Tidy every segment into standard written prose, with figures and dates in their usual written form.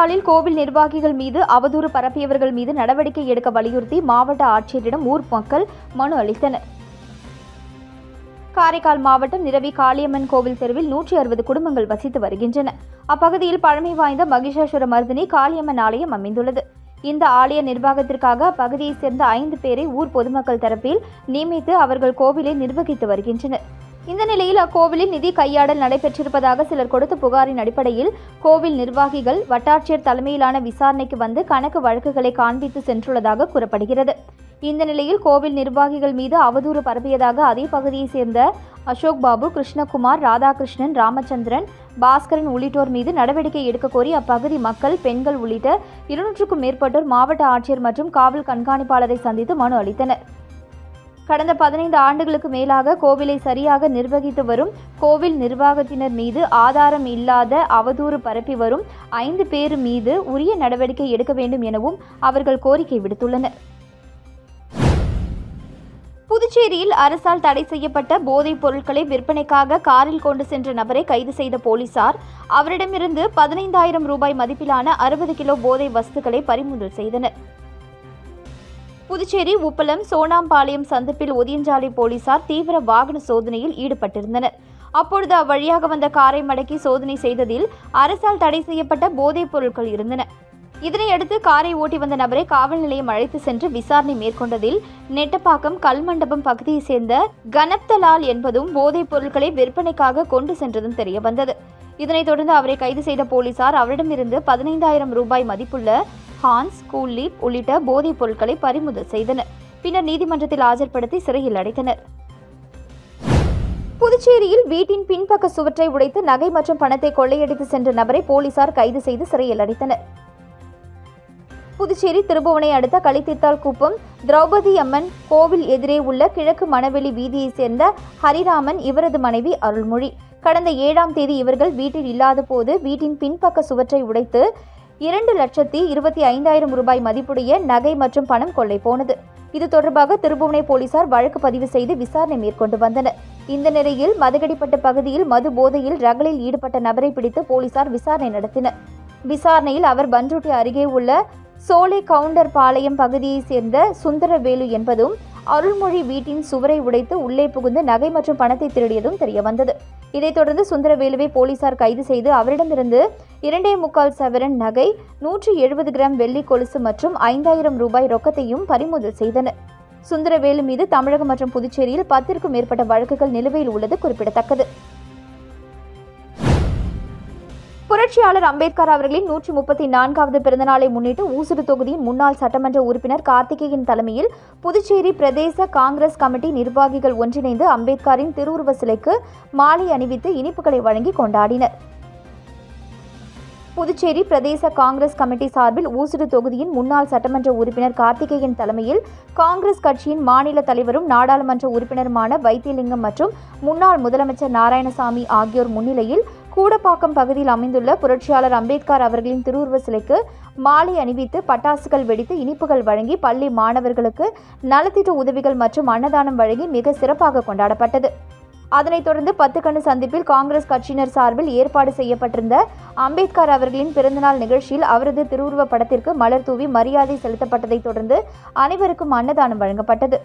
காரைக்காலில் கோவில் நிர்வாகிகள் மீது அவதூறு பரப்பியவர்கள் மீது நடவடிக்கை எடுக்க வலியுறுத்தி மாவட்ட ஆட்சியரிடம் ஊர் மக்கள் மனு அளித்தனர். காரைக்கால் மாவட்டம் நிரவி காளியம்மன் கோவில் தெருவில் 160 குடும்பங்கள் வசித்து வருகின்றன. அப்பகுதியில் பழமை வாய்ந்த மகிஷாசுர மர்தினி காளியம்மன் ஆலயம் அமைந்துள்ளது. இந்த ஆலய நிர்வாகத்திற்காக அப்பகுதியைச் சேர்ந்த 5 பேரை ஊர் பொதுமக்கள் தரப்பில் நியமித்து அவர்கள் கோவிலை நிர்வகித்து வருகின்றனர். இந்த நிலையில் அக்கோவிலில் நிதி கையாடல் நடைபெற்றிருப்பதாக சிலர் கொடுத்த புகாரின் அடிப்படையில் கோவில் நிர்வாகிகள் வட்டாட்சியர் தலைமையிலான விசாரணைக்கு வந்து கணக்கு வழக்குகளை காண்பித்து சென்றுள்ளதாக கூறப்படுகிறது. இந்த நிலையில் கோவில் நிர்வாகிகள் மீது அவதூறு பரப்பியதாக அதே பகுதியைச் சேர்ந்த அசோக் பாபு, கிருஷ்ணகுமார், ராதாகிருஷ்ணன், ராமச்சந்திரன், பாஸ்கரன் உள்ளிட்டோர் மீது நடவடிக்கை எடுக்க கோரி அப்பகுதி மக்கள், பெண்கள் உள்ளிட்ட 200க்கும் மேற்பட்டோர் மாவட்ட ஆட்சியர் மற்றும் காவல் கண்காணிப்பாளரை சந்தித்து மனு அளித்தனர். கடந்த 15 ஆண்டுகளுக்கு மேலாக கோவிலை சரியாக நிர்வகித்து வரும் கோவில் நிர்வாகத்தினர் மீது ஆதாரம் இல்லாத அவதூறு பரப்பி வரும் 5 பேர் மீது உரிய நடவடிக்கை எடுக்க வேண்டும் எனவும் அவர்கள் கோரிக்கை விடுத்துள்ளனர். புதுச்சேரியில் அரசால் தடை செய்யப்பட்ட போதைப் பொருட்களை விற்பனைக்காக காரில் கொண்டு சென்ற நபரை கைது செய்த போலீசார் அவரிடமிருந்து 15,000 ரூபாய் மதிப்பிலான 60 கிலோ போதை வஸ்துக்களை பறிமுதல் செய்தனர். புதுச்சேரி உப்பளம் சோனாம்பாளையம் சந்திப்பில் ஒதியஞ்சாலை போலீசார் தீவிர வாகன சோதனையில் ஈடுபட்டிருந்தனர். அப்பொழுது அவ்வழியாக வந்த காரை மடக்கி சோதனை செய்ததில் அரசால் தடை செய்யப்பட்ட போதைப் பொருட்கள் இருந்தன. இதனையடுத்து காரை ஓட்டி வந்த நபரை காவல் நிலையம் அழைத்து சென்று விசாரணை மேற்கொண்டதில் நெட்டப்பாக்கம் கல்மண்டபம் பகுதியைச் சேர்ந்த கனப்தலால் என்பதும் போதைப் பொருட்களை விற்பனைக்காக கொண்டு சென்றதும் தெரியவந்தது. இதனைத் தொடர்ந்து அவரை கைது செய்த போலீசார் அவரிடமிருந்து 15,000 ரூபாய் மதிப்புள்ள ஹான்ஸ், கூல்லீப் உள்ளிட்ட போதைப் பொருட்களை பறிமுதல் செய்தனர். பின்னர் நீதிமன்றத்தில் ஆஜர்படுத்தி சிறையில் அடைத்தனர். புதுச்சேரியில் வீட்டின் பின்பக்க சுவற்றை உடைத்து நகை மற்றும் பணத்தை கொள்ளையடித்து சென்ற நபரை போலீசார் கைது செய்து சிறையில் அடைத்தனர். புதுச்சேரி திருபுவனை அடுத்த களித்தீர்த்தால் குப்பம் திரௌபதி அம்மன் கோவில் எதிரே உள்ள கிழக்கு மணவெளி வீதியைச் சேர்ந்த ஹரிராமன், இவரது மனைவி அருள்மொழி கடந்த 7ஆம் தேதி இவர்கள் வீட்டில் இல்லாத போது வீட்டின் பின்பக்க சுவற்றை உடைத்து 2,25,000 ரூபாய் மதிப்புடைய நகை மற்றும் பணம் கொள்ளை போனது. இது தொடர்பாக திருபுவனை போலீசார் வழக்கு பதிவு செய்து விசாரணை மேற்கொண்டு வந்தனர். இந்த நிலையில் மதகடிப்பட்ட பகுதியில் மது போதையில் ரகளில் ஈடுபட்ட நபரை பிடித்து போலீசார் விசாரணை நடத்தினர். விசாரணையில் அவர் பன்ருட்டி அருகே உள்ள சோலை கவுண்டர் பாளையம் பகுதியைச் சேர்ந்த சுந்தரவேலு என்பதும் அருள்மொழி வீட்டின் சுவரை உடைத்து உள்ளே புகுந்து நகை மற்றும் பணத்தை திருடியதும் தெரியவந்தது. இதைத் தொடர்ந்து சுந்தரவேலுவை போலீசார் கைது செய்து அவரிடமிருந்து 2.25 சவரன் நகை, 170 கிராம் வெள்ளி கொலுசு மற்றும் 5,000 ரூபாய் ரொக்கத்தையும் பறிமுதல் செய்தனர். சுந்தரவேலு மீது தமிழகம் மற்றும் புதுச்சேரியில் 10க்கும் மேற்பட்ட வழக்குகள் நிலுவையில் உள்ளது குறிப்பிடத்தக்கது. புரட்சியாளர் அம்பேத்கர் அவர்களின் 134வது பிறந்தநாளை முன்னிட்டு ஊசுடு தொகுதியின் முன்னாள் சட்டமன்ற உறுப்பினர் கார்த்திகேயன் தலைமையில் புதுச்சேரி பிரதேச காங்கிரஸ் கமிட்டி நிர்வாகிகள் ஒன்றிணைந்து அம்பேத்கரின் திருவுருவ சிலைக்கு மாலை அணிவித்து இனிப்புகளை வழங்கி கொண்டாடினர். புதுச்சேரி பிரதேச காங்கிரஸ் கமிட்டி சார்பில் ஊசுடு தொகுதியின் முன்னாள் சட்டமன்ற உறுப்பினர் கார்த்திகேயன் தலைமையில் காங்கிரஸ் கட்சியின் மாநில தலைவரும் நாடாளுமன்ற உறுப்பினருமான வைத்தியலிங்கம் மற்றும் முன்னாள் முதலமைச்சர் நாராயணசாமி ஆகியோர் முன்னிலையில் கூடப்பாக்கம் பகுதியில் அமைந்துள்ள புரட்சியாளர் அம்பேத்கர் அவர்களின் திருவுருவ சிலைக்கு மாலை அணிவித்து பட்டாசுகள் வெடித்து இனிப்புகள் வழங்கி பள்ளி மாணவர்களுக்கு நலத்திட்ட உதவிகள் மற்றும் அன்னதானம் வழங்கி மிக சிறப்பாக கொண்டாடப்பட்டது. அதனைத் தொடர்ந்து 10 கண்ணு சந்திப்பில் காங்கிரஸ் கட்சியினர் சார்பில் ஏற்பாடு செய்யப்பட்டிருந்த அம்பேத்கர் அவர்களின் பிறந்தநாள் நிகழ்ச்சியில் அவரது திருவுருவ படத்திற்கு மலர் தூவி மரியாதை செலுத்தப்பட்டதைத் தொடர்ந்து அனைவருக்கும் அன்னதானம் வழங்கப்பட்டது.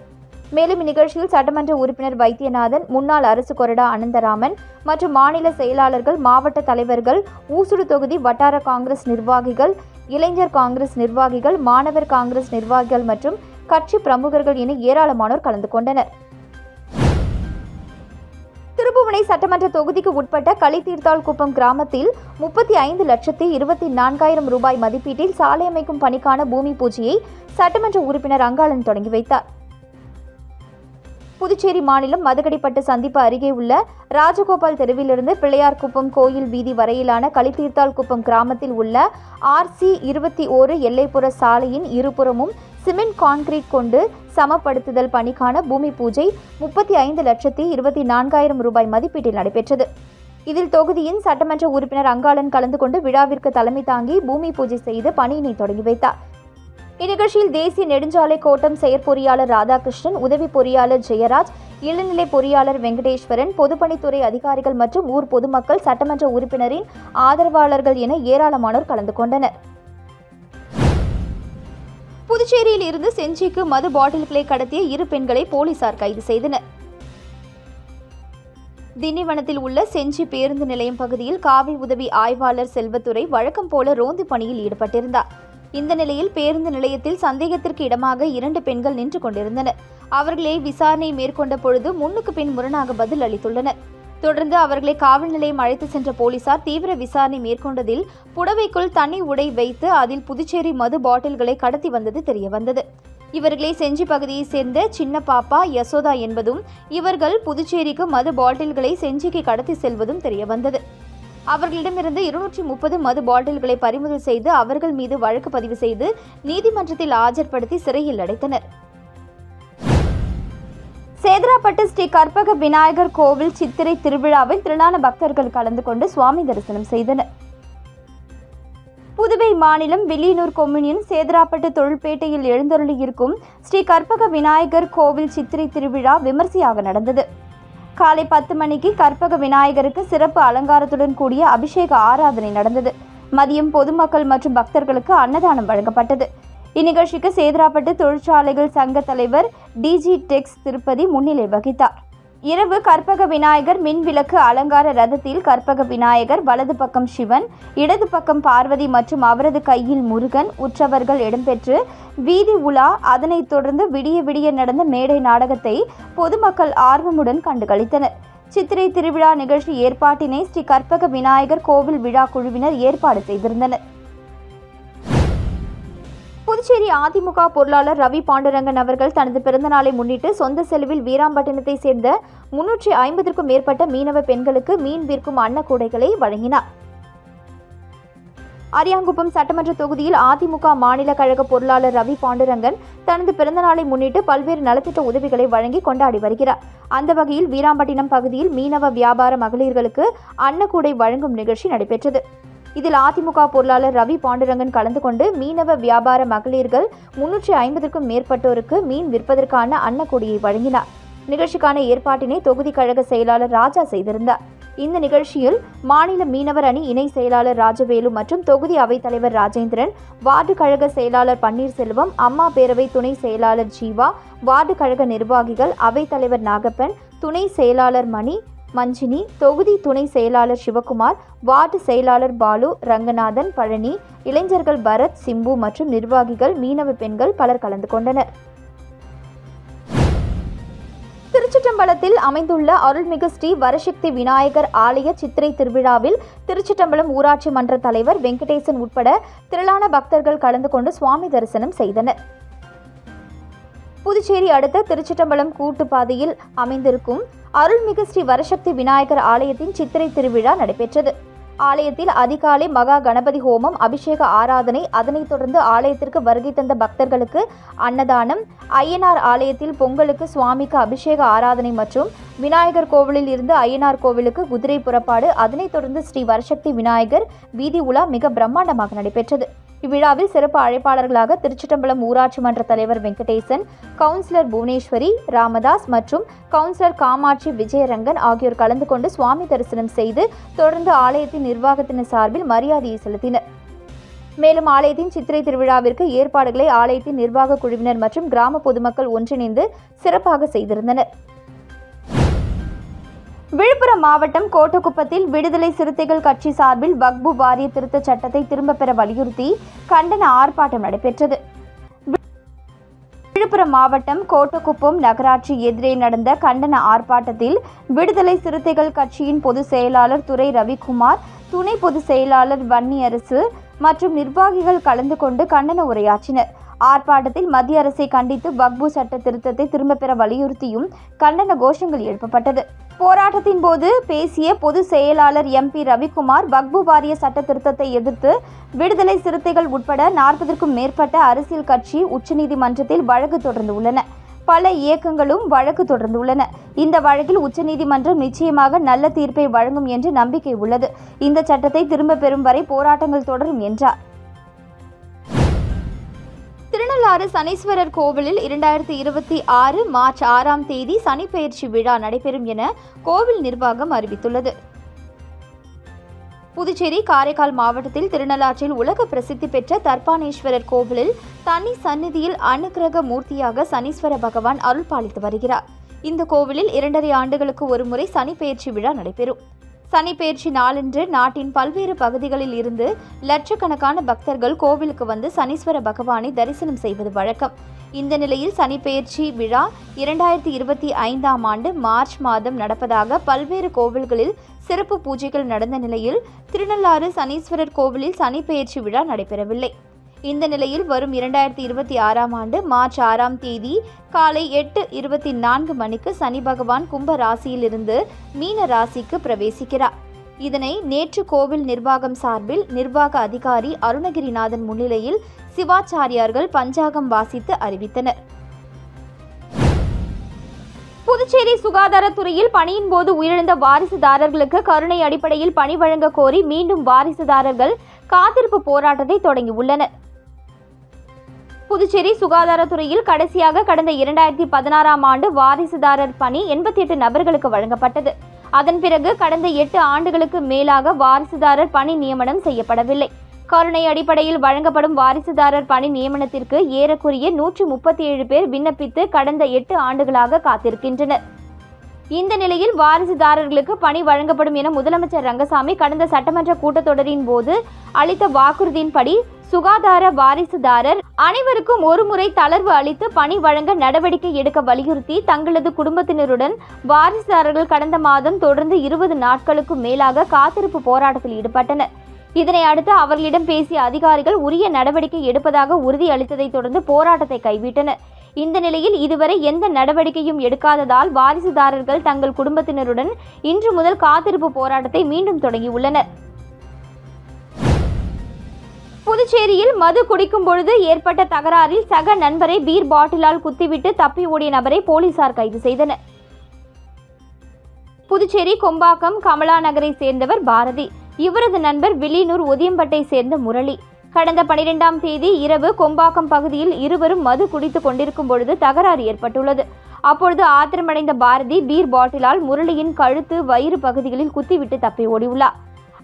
மேலும் இந்நிகழ்ச்சியில் சட்டமன்ற உறுப்பினர் வைத்தியநாதன், முன்னாள் அரசு கொறடா அனந்தராமன் மற்றும் மாநில செயலாளர்கள், மாவட்ட தலைவர்கள், ஊசுடு தொகுதி வட்டார காங்கிரஸ் நிர்வாகிகள், இளைஞர் காங்கிரஸ் நிர்வாகிகள், மாணவர் காங்கிரஸ் நிர்வாகிகள் மற்றும் கட்சி பிரமுகர்கள் என ஏராளமானோர் கலந்து கொண்டனர். திருபுவனை சட்டமன்ற தொகுதிக்கு உட்பட்ட களித்தீர்த்தால் குப்பம் கிராமத்தில் 35,24,000 ரூபாய் மதிப்பீட்டில் சாலை அமைக்கும் பணிக்கான பூமி பூஜையை சட்டமன்ற உறுப்பினர் அங்காளன் தொடங்கி வைத்தார். புதுச்சேரி மாநிலம் மதகடிப்பட்டு சந்திப்பு அருகே உள்ள ராஜகோபால் தெருவிலிருந்து பிள்ளையார்குப்பம் கோயில் வீதி வரையிலான களித்தீர்த்தால் குப்பம் கிராமத்தில் உள்ள RC 21 எல்லைப்புற சாலையின் இருபுறமும் சிமெண்ட் கான்கிரீட் கொண்டு சமப்படுத்துதல் பணிக்கான பூமி பூஜை 35,24,000 ரூபாய் மதிப்பீட்டில் நடைபெற்றது. இதில் தொகுதியின் சட்டமன்ற உறுப்பினர் அங்காளன் கலந்து கொண்டு விழாவிற்கு தலைமை தாங்கி பூமி பூஜை செய்து பணியினை தொடங்கி வைத்தார். இந்நிகழ்ச்சியில் தேசிய நெடுஞ்சாலை கோட்டம் செயற்பொறியாளர் ராதாகிருஷ்ணன், உதவி பொறியாளர் ஜெயராஜ், இளநிலை பொறியாளர் வெங்கடேஸ்வரன், பொதுப்பணித்துறை அதிகாரிகள் மற்றும் ஊர் பொதுமக்கள், சட்டமன்ற உறுப்பினரின் ஆதரவாளர்கள் என ஏராளமானோர் கலந்து கொண்டனர். புதுச்சேரியில் இருந்து செஞ்சிக்கு மது பாட்டில்களை கடத்திய 2 பெண்களை போலீசார் கைது செய்தனர். திண்டிவனத்தில் உள்ள செஞ்சி பேருந்து நிலையம் பகுதியில் காவல் உதவி ஆய்வாளர் செல்வத்துறை வழக்கம் போல ரோந்து பணியில் ஈடுபட்டிருந்தார். இந்த நிலையில் பேருந்து நிலையத்தில் சந்தேகத்திற்கு இடமாக 2 பெண்கள் நின்று கொண்டிருந்தனர். அவர்களை விசாரணை மேற்கொண்ட பொழுது முன்னுக்கு பின் முரணாக பதில் அளித்துள்ளனர். தொடர்ந்து அவர்களை காவல் நிலையம் அழைத்து சென்ற போலீசார் தீவிர விசாரணை மேற்கொண்டதில் புடவைக்குள் தனி உடை வைத்து அதில் புதுச்சேரி மது பாட்டில்களை கடத்தி வந்தது தெரியவந்தது. இவர்களை செஞ்சி பகுதியைச் சேர்ந்த சின்ன பாப்பா யசோதா என்பதும் இவர்கள் புதுச்சேரிக்கு மது பாட்டில்களை செஞ்சிக்கு கடத்தி செல்வதும் தெரியவந்தது. அவர்களிடமிருந்து 230 மது பாட்டில்களை பறிமுதல் செய்து அவர்கள் மீது வழக்கு பதிவு செய்து நீதிமன்றத்தில் ஆஜர்படுத்தி சிறையில் அடைத்தனர். சேதராப்பட்டு ஸ்ரீ கற்பக விநாயகர் கோவில் சித்திரை திருவிழாவில் திரளான பக்தர்கள் கலந்து கொண்டு சுவாமி தரிசனம் செய்தனர். புதுவை மாநிலம் வில்லியனூர் கொம்யூனியன் சேதராப்பட்டு தொழில்பேட்டையில் எழுந்தருளியிருக்கும் ஸ்ரீ கற்பக விநாயகர் கோவில் சித்திரை திருவிழா விமர்சையாக நடந்தது. காலை 10 மணிக்கு கற்பக விநாயகருக்கு சிறப்பு அலங்காரத்துடன் கூடிய அபிஷேக ஆராதனை நடந்தது. மதியம் பொதுமக்கள் மற்றும் பக்தர்களுக்கு அன்னதானம் வழங்கப்பட்டது. இந்நிகழ்ச்சிக்கு சேதராப்பட்டு தொழிற்சாலைகள் சங்க தலைவர் டிஜி டெக்ஸ் திருப்பதி முன்னிலை வகித்தார். இரவு கற்பக விநாயகர் மின் விளக்கு அலங்கார ரதத்தில் கற்பக விநாயகர், வலது பக்கம் சிவன், இடது பக்கம் பார்வதி மற்றும் அவரது கையில் முருகன் உற்சவர்கள் இடம்பெற்று வீதி உலா. அதனைத் தொடர்ந்து விடிய விடிய நடந்த மேடை நாடகத்தை பொதுமக்கள் ஆர்வமுடன் கண்டுகளித்தனர். சித்திரை திருவிழா நிகழ்ச்சி ஏற்பாட்டினை ஸ்ரீ கற்பக விநாயகர் கோவில் விழா குழுவினர் ஏற்பாடு செய்திருந்தனர். புதுச்சேரி அதிமுக பொருளாளர் ரவி பாண்டுரங்கன் அவர்கள் தனது பிறந்தநாளை முன்னிட்டு சொந்த செலவில் வீராம்பட்டினத்தை சேர்ந்த 350க்கும் மேற்பட்ட மீனவ பெண்களுக்கு மீன் விற்கும் அன்னக்கூடைகளை வழங்கினார். அரியாங்குப்பம் சட்டமன்ற தொகுதியில் அதிமுக மாநில கழக பொருளாளர் ரவி பாண்டுரங்கன் தனது பிறந்தநாளை முன்னிட்டு பல்வேறு நலத்திட்ட உதவிகளை வழங்கி கொண்டாடி வருகிறார். அந்த வகையில் வீராம்பட்டினம் பகுதியில் மீனவ வியாபார மகளிர்களுக்கு அன்னக்கூடை வழங்கும் நிகழ்ச்சி நடைபெற்றது. இதில் அதிமுக பொருளாளர் ரவி பாண்டுரங்கன் கலந்து கொண்டு மீனவ வியாபார மகளிர்கள் 350க்கும் மேற்பட்டோருக்கு மீன் விற்பதற்கான அன்னக்கூடையை வழங்கினார். நிகழ்ச்சிக்கான ஏற்பாட்டினை தொகுதி கழக செயலாளர் ராஜா செய்திருந்தார். இந்த நிகழ்ச்சியில் மாநில மீனவர் அணி இணை செயலாளர் ராஜவேலு மற்றும் தொகுதி அவைத்தலைவர் ராஜேந்திரன், வார்டு கழக செயலாளர் பன்னீர்செல்வம், அம்மா பேரவை துணை செயலாளர் ஜீவா, வார்டு கழக நிர்வாகிகள், அவைத்தலைவர் நாகப்பன், துணை செயலாளர் மணி, மஞ்சினி, தொகுதி துணை செயலாளர் சிவகுமார், வார்டு செயலாளர் பாலு, ரங்கநாதன், பழனி, இளைஞர்கள் பரத், சிம்பு மற்றும் நிர்வாகிகள், மீனவ பெண்கள் பலர் கலந்து கொண்டனர். திருச்சிற்றம்பலத்தில் அமைந்துள்ள அருள்மிகு ஸ்ரீ வரசக்தி விநாயகர் ஆலய சித்திரை திருவிழாவில் திருச்சிற்றம்பலம் ஊராட்சி மன்ற தலைவர் வெங்கடேசன் உட்பட திரளான பக்தர்கள் கலந்து கொண்டு சுவாமி தரிசனம் செய்தனர். புதுச்சேரி அடுத்த திருச்சிற்றம்பலம் கூட்டுப்பாதையில் அமைந்திருக்கும் அருள்மிகு ஸ்ரீ வரசக்தி விநாயகர் ஆலயத்தின் சித்திரை திருவிழா நடைபெற்றது. ஆலயத்தில் அதிகாலை மகா கணபதி ஹோமம், அபிஷேக ஆராதனை, அதனைத் தொடர்ந்து ஆலயத்திற்கு வருகை தந்த பக்தர்களுக்கு அன்னதானம், ஐயனார் ஆலயத்தில் பொங்கலுக்கு சுவாமிக்கு அபிஷேக ஆராதனை மற்றும் விநாயகர் கோவிலில் இருந்து ஐயனார் கோவிலுக்கு குதிரை புறப்பாடு, அதனைத் தொடர்ந்து ஸ்ரீ வரசக்தி விநாயகர் வீதி உலா மிக பிரம்மாண்டமாக நடைபெற்றது. இவ்விழாவில் சிறப்பு அழைப்பாளர்களாக திருச்சிற்றம்பலம் ஊராட்சி மன்ற தலைவர் வெங்கடேசன், கவுன்சிலர் புவனேஸ்வரி, ராமதாஸ் மற்றும் கவுன்சிலர் காமாட்சி விஜயரங்கன் ஆகியோர் கலந்து கொண்டு சுவாமி தரிசனம் செய்து தொடர்ந்து ஆலயத்தின் நிர்வாகத்தினர் சார்பில் மரியாதையை செலுத்தினர். மேலும் ஆலயத்தின் சித்திரை திருவிழாவிற்கு ஏற்பாடுகளை ஆலயத்தின் நிர்வாக குழுவினர் மற்றும் கிராம பொதுமக்கள் ஒன்றிணைந்து சிறப்பாக செய்திருந்தனர். விழுப்புரம் மாவட்டம் கோட்டக்குப்பத்தில் விடுதலை சிறுத்தைகள் கட்சி சார்பில் வக்பு வாரிய திருத்தச் சட்டத்தை திரும்பப் பெற வலியுறுத்தி கண்டன ஆர்ப்பாட்டம் நடைபெற்றது. விழுப்புரம் மாவட்டம் கோட்டக்குப்பம் நகராட்சி எதிரே நடந்த கண்டன ஆர்ப்பாட்டத்தில் விடுதலை சிறுத்தைகள் கட்சியின் பொதுச் செயலாளர் துரை ரவிக்குமார், துணை பொதுச் செயலாளர் வன்னியரசு மற்றும் நிர்வாகிகள் கலந்து கொண்டு கண்டன உரையாற்றினர். ஆர்ப்பாட்டத்தில் மத்திய அரசை கண்டித்து வக்பு சட்ட திருத்தத்தை திரும்பப் பெற வலியுறுத்தியும் கண்டன கோஷங்கள் எழுப்பப்பட்டது. போராட்டத்தின் போது பேசிய பொதுச் செயலாளர் MP ரவிக்குமார், வக்பு வாரிய சட்ட திருத்தத்தை எதிர்த்து விடுதலை சிறுத்தைகள் உட்பட 40க்கும் மேற்பட்ட அரசியல் கட்சி உச்சநீதிமன்றத்தில் வழக்கு தொடர்ந்துள்ளன. பல இயக்கங்களும் வழக்கு தொடர்ந்துள்ளன. இந்த வழக்கில் உச்சநீதிமன்றம் நிச்சயமாக நல்ல தீர்ப்பை வழங்கும் என்று நம்பிக்கை உள்ளது. இந்த சட்டத்தை திரும்பப் பெறும் வரை போராட்டங்கள் தொடரும் என்றார். திருநள்ளாறு சனீஸ்வரர் கோவிலில் 2026 மார்ச் 6ஆம் தேதி சனிப்பெயர்ச்சி விழா நடைபெறும் என கோவில் நிர்வாகம் அறிவித்துள்ளது. புதுச்சேரி காரைக்கால் மாவட்டத்தில் திருநள்ளாற்றில் உலக பிரசித்தி பெற்ற தர்பானேஸ்வரர் கோவிலில் தனி சந்நிதியில் அனுக்கிரக மூர்த்தியாக சனீஸ்வர பகவான் அருள் பாலித்து வருகிறார். இந்த கோவிலில் 2.5 ஆண்டுகளுக்கு ஒருமுறை சனி பெயர்ச்சி விழா நடைபெறும். சனி பெயர்ச்சி நாளன்று நாட்டின் பல்வேறு பகுதிகளில் இருந்து லட்சக்கணக்கான பக்தர்கள் கோவிலுக்கு வந்து சனீஸ்வர பகவானை தரிசனம் செய்வது வழக்கம். இந்த நிலையில் சனி பெயர்ச்சி விழா 2025ஆம் ஆண்டு மார்ச் மாதம் நடப்பதாக பல்வேறு கோவில்களில் சிறப்பு பூஜைகள் நடந்த நிலையில் திருநள்ளாறு சனீஸ்வரர் கோவிலில் சனி பெயர்ச்சி விழா நடைபெறவில்லை. இந்த நிலையில் வரும் 2026ஆம் ஆண்டு மார்ச் 6ஆம் தேதி காலை 8:24 மணிக்கு சனி பகவான் கும்ப ராசியிலிருந்து மீன ராசிக்கு பிரவேசிக்கிறார். இதனை நேற்று கோவில் நிர்வாகம் சார்பில் நிர்வாக அதிகாரி அருணகிரிநாதன் முன்னிலையில் சிவாச்சாரியார்கள் பஞ்சாங்கம் வாசித்து அறிவித்தனர். புதுச்சேரி சுகாதாரத்துறையில் பணியின் போது உயிரிழந்த வாரிசுதாரர்களுக்கு கருணை அடிப்படையில் பணி வழங்க கோரி மீண்டும் வாரிசுதாரர்கள் காத்திருப்பு போராட்டத்தை தொடங்கியுள்ளனர். புதுச்சேரி சுகாதாரத்துறையில் கடைசியாக கடந்த 2016ஆம் ஆண்டு வாரிசுதாரர் பணி 88 நபர்களுக்கு வழங்கப்பட்டது. அதன் பிறகு கடந்த 8 ஆண்டுகளுக்கு மேலாக வாரிசுதாரர் பணி நியமனம் செய்யப்படவில்லை. கருணை அடிப்படையில் வழங்கப்படும் வாரிசுதாரர் பணி நியமனத்திற்கு ஏறக்குறைய 137 பேர் விண்ணப்பித்து கடந்த 8 ஆண்டுகளாக காத்திருக்கின்றனர். இந்த நிலையில் வாரிசுதாரர்களுக்கு பணி வழங்கப்படும் என முதலமைச்சர் ரங்கசாமி கடந்த சட்டமன்ற கூட்டத்தொடரின் போது அளித்த வாக்குறுதியின்படி சுகாதார வாரிசுதாரர் அனைவருக்கும் ஒருமுறை தளர்வு அளித்து பணி வழங்க நடவடிக்கை எடுக்க வலியுறுத்தி தங்களது குடும்பத்தினருடன் வாரிசுதாரர்கள் கடந்த மாதம் தொடர்ந்து 20 நாட்களுக்கும் மேலாக காத்திருப்பு போராட்டத்தில் ஈடுபட்டனர். இதனை அடுத்து அவர்களிடம் பேசிய அதிகாரிகள் உரிய நடவடிக்கை எடுப்பதாக உறுதி அளித்ததை தொடர்ந்து போராட்டத்தை கைவிட்டனர். இந்த நிலையில் இதுவரை எந்த நடவடிக்கையும் எடுக்காததால் வாரிசுதாரர்கள் தங்கள் குடும்பத்தினருடன் இன்று முதல் காத்திருப்பு போராட்டத்தை மீண்டும் தொடங்கியுள்ளனர். புதுச்சேரியில் மது குடிக்கும் பொழுது ஏற்பட்ட தகராறில் சக நண்பரை பீர் பாட்டிலால் குத்திவிட்டு தப்பி ஓடிய நபரை போலீசார் கைது செய்தனர். புதுச்சேரி கொம்பாக்கம் கமலா நகரை சேர்ந்தவர் பாரதி. இவரது நண்பர் வில்லியனூர் உதியம்பட்டை சேர்ந்த முரளி. கடந்த 12ஆம் தேதி இரவு கொம்பாக்கம் பகுதியில் இருவரும் மது குடித்துக் கொண்டிருக்கும் பொழுது தகராறு ஏற்பட்டுள்ளது. அப்பொழுது ஆத்திரமடைந்த பாரதி பீர் பாட்டிலால் முரளியின் கழுத்து, வயிறு பகுதிகளில் குத்திவிட்டு தப்பி ஓடியுள்ளார்.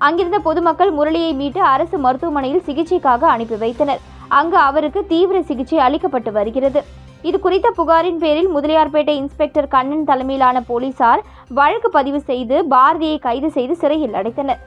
அங்கிருந்த பொதுமக்கள் முரளியை மீட்டு அரசு மருத்துவமனையில் சிகிச்சைக்காக அனுப்பி வைத்தனர். அங்கு அவருக்கு தீவிர சிகிச்சை அளிக்கப்பட்டு வருகிறது. இது குறித்த புகாரின் பேரில் முதலியார்பேட்டை இன்ஸ்பெக்டர் கண்ணன் தலைமையிலான போலீசார் வழக்கு பதிவு செய்து பாரதியை கைது செய்து சிறையில் அடைத்தனர்.